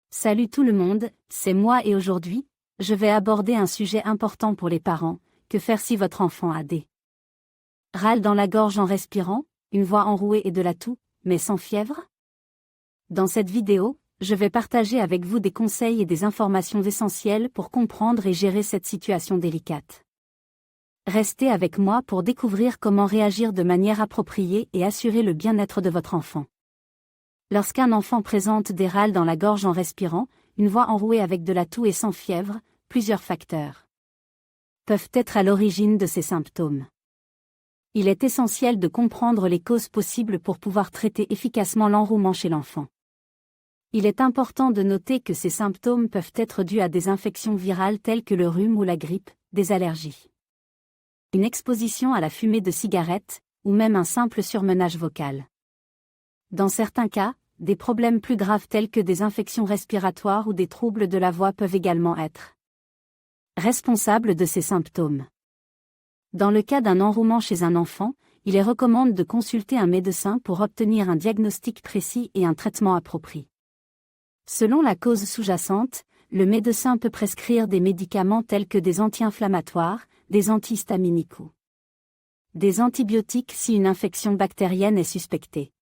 Salut tout le monde, c'est moi et aujourd'hui, je vais aborder un sujet important pour les parents, que faire si votre enfant a des râles dans la gorge en respirant, une voix enrouée et de la toux, mais sans fièvre? Dans cette vidéo, je vais partager avec vous des conseils et des informations essentielles pour comprendre et gérer cette situation délicate. Restez avec moi pour découvrir comment réagir de manière appropriée et assurer le bien-être de votre enfant. Lorsqu'un enfant présente des râles dans la gorge en respirant, une voix enrouée avec de la toux et sans fièvre, plusieurs facteurs peuvent être à l'origine de ces symptômes. Il est essentiel de comprendre les causes possibles pour pouvoir traiter efficacement l'enrouement chez l'enfant. Il est important de noter que ces symptômes peuvent être dus à des infections virales telles que le rhume ou la grippe, des allergies, une exposition à la fumée de cigarettes, ou même un simple surmenage vocal. Dans certains cas, des problèmes plus graves tels que des infections respiratoires ou des troubles de la voix peuvent également être responsables de ces symptômes. Dans le cas d'un enrouement chez un enfant, il est recommandé de consulter un médecin pour obtenir un diagnostic précis et un traitement approprié. Selon la cause sous-jacente, le médecin peut prescrire des médicaments tels que des anti-inflammatoires, des antihistaminiques ou des antibiotiques si une infection bactérienne est suspectée.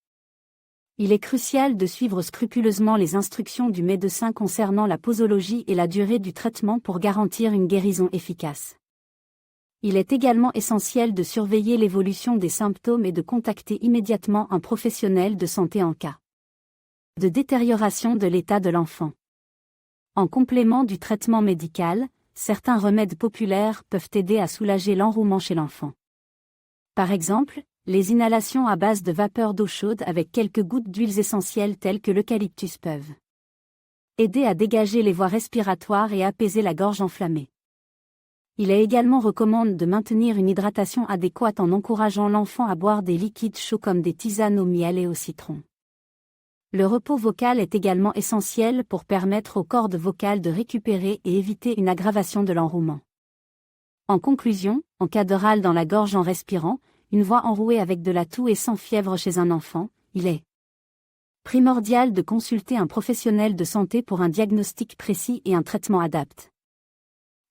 Il est crucial de suivre scrupuleusement les instructions du médecin concernant la posologie et la durée du traitement pour garantir une guérison efficace. Il est également essentiel de surveiller l'évolution des symptômes et de contacter immédiatement un professionnel de santé en cas de détérioration de l'état de l'enfant. En complément du traitement médical, certains remèdes populaires peuvent aider à soulager l'enrouement chez l'enfant. Par exemple, les inhalations à base de vapeur d'eau chaude avec quelques gouttes d'huiles essentielles telles que l'eucalyptus peuvent aider à dégager les voies respiratoires et apaiser la gorge enflammée. Il est également recommandé de maintenir une hydratation adéquate en encourageant l'enfant à boire des liquides chauds comme des tisanes au miel et au citron. Le repos vocal est également essentiel pour permettre aux cordes vocales de récupérer et éviter une aggravation de l'enrouement. En conclusion, en cas de râle dans la gorge en respirant, une voix enrouée avec de la toux et sans fièvre chez un enfant, il est primordial de consulter un professionnel de santé pour un diagnostic précis et un traitement adapté.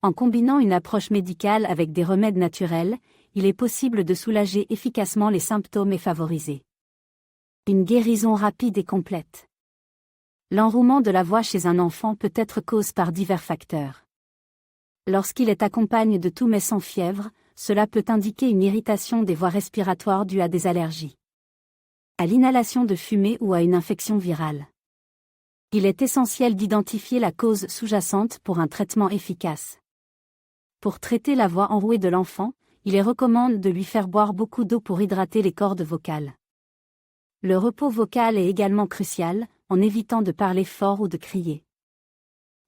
En combinant une approche médicale avec des remèdes naturels, il est possible de soulager efficacement les symptômes et favoriser une guérison rapide et complète. L'enrouement de la voix chez un enfant peut être causé par divers facteurs. Lorsqu'il est accompagné de toux mais sans fièvre, cela peut indiquer une irritation des voies respiratoires due à des allergies, à l'inhalation de fumée ou à une infection virale. Il est essentiel d'identifier la cause sous-jacente pour un traitement efficace. Pour traiter la voix enrouée de l'enfant, il est recommandé de lui faire boire beaucoup d'eau pour hydrater les cordes vocales. Le repos vocal est également crucial, en évitant de parler fort ou de crier.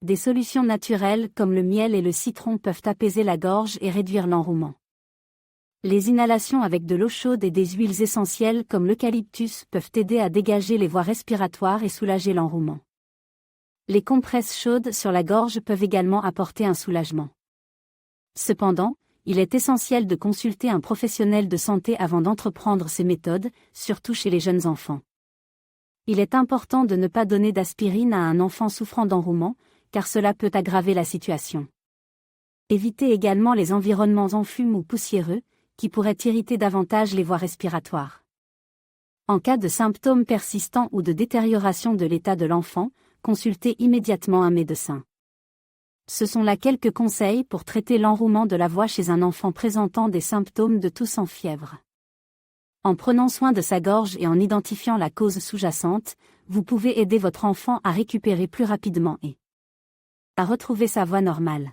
Des solutions naturelles comme le miel et le citron peuvent apaiser la gorge et réduire l'enrouement. Les inhalations avec de l'eau chaude et des huiles essentielles comme l'eucalyptus peuvent aider à dégager les voies respiratoires et soulager l'enrouement. Les compresses chaudes sur la gorge peuvent également apporter un soulagement. Cependant, il est essentiel de consulter un professionnel de santé avant d'entreprendre ces méthodes, surtout chez les jeunes enfants. Il est important de ne pas donner d'aspirine à un enfant souffrant d'enrouement, car cela peut aggraver la situation. Évitez également les environnements en fume ou poussiéreux, qui pourraient irriter davantage les voies respiratoires. En cas de symptômes persistants ou de détérioration de l'état de l'enfant, consultez immédiatement un médecin. Ce sont là quelques conseils pour traiter l'enrouement de la voix chez un enfant présentant des symptômes de toux sans fièvre. En prenant soin de sa gorge et en identifiant la cause sous-jacente, vous pouvez aider votre enfant à récupérer plus rapidement et à retrouver sa voix normale.